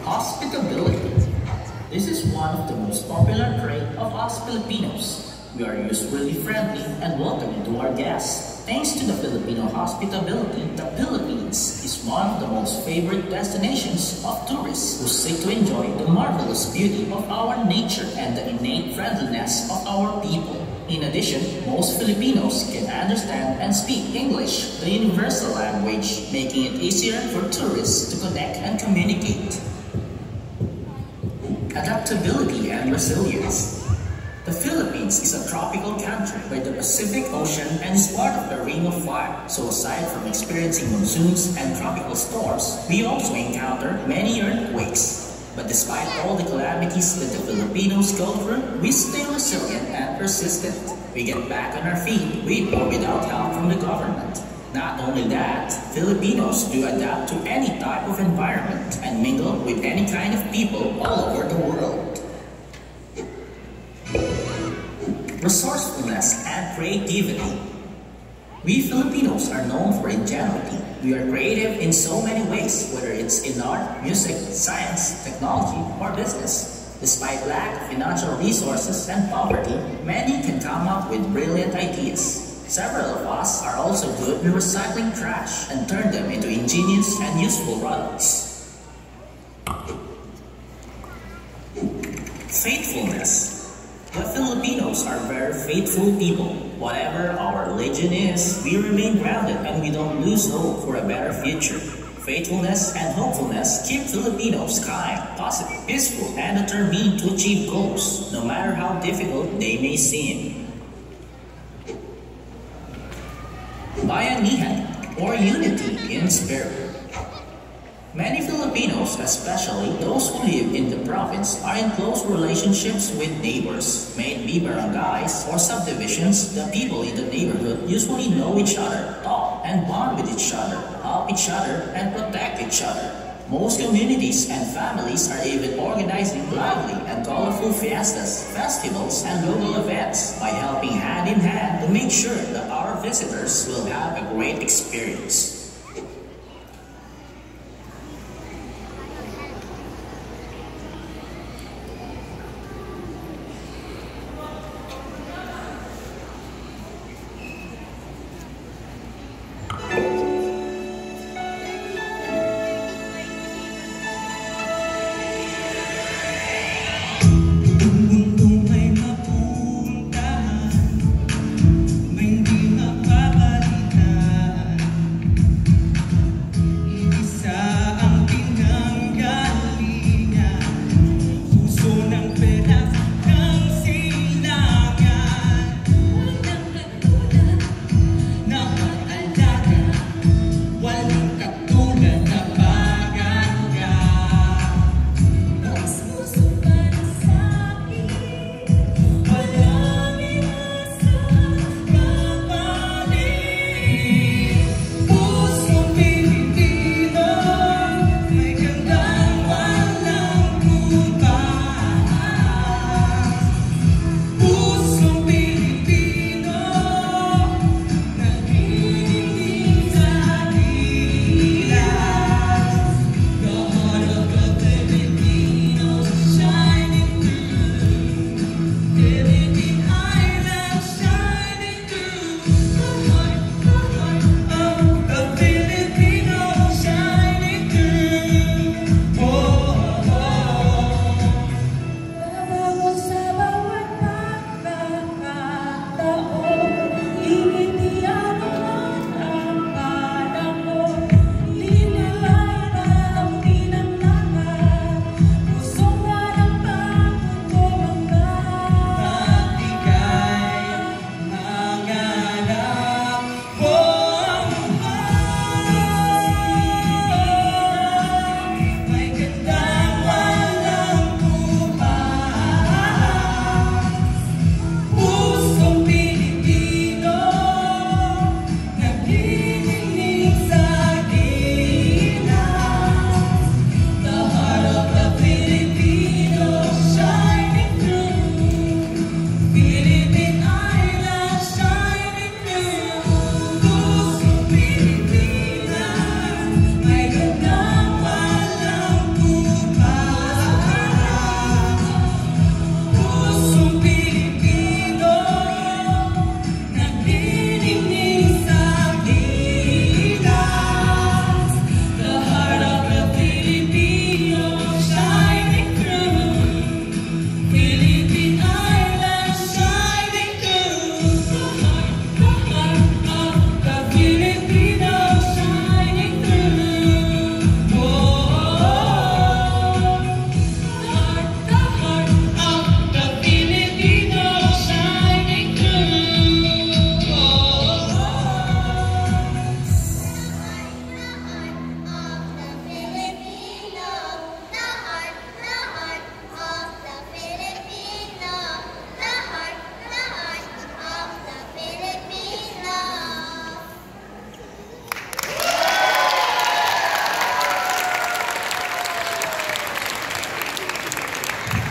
Hospitability. This is one of the most popular traits of us Filipinos. We are usually friendly and welcoming to our guests. Thanks to the Filipino hospitality, the Philippines is one of the most favorite destinations of tourists who seek to enjoy the marvelous beauty of our nature and the innate friendliness of our people. In addition, most Filipinos can understand and speak English, the universal language, making it easier for tourists to connect and communicate. Adaptability and resilience. The Philippines is a tropical country by the Pacific Ocean and is part of the Ring of Fire. So aside from experiencing monsoons and tropical storms, we also encounter many earthquakes. But despite all the calamities that the Filipinos go through, we stay resilient and persistent. We get back on our feet with or without help from the government. Not only that, Filipinos do adapt to any type of environment and mingle with any kind of people all over the world. Resourcefulness and creativity. We Filipinos are known for ingenuity. We are creative in so many ways, whether it's in art, music, science, technology, or business. Despite lack of financial resources and poverty, many can come up with brilliant ideas. Several of us are also good in recycling trash and turn them into ingenious and useful products. Faithfulness. The Filipinos are very faithful people. Whatever our religion is, we remain grounded and we don't lose hope for a better future. Faithfulness and hopefulness keep Filipinos kind, positive, peaceful, and determined to achieve goals, no matter how difficult they may seem. Bayanihan, or unity in spirit. Many Filipinos, especially those who live in the province, are in close relationships with neighbors. May it be barangays or subdivisions, the people in the neighborhood usually know each other, talk and bond with each other, help each other, and protect each other. Most communities and families are even organizing lively and colorful fiestas, festivals, and local events by helping hand in hand to make sure that our visitors will have a great experience.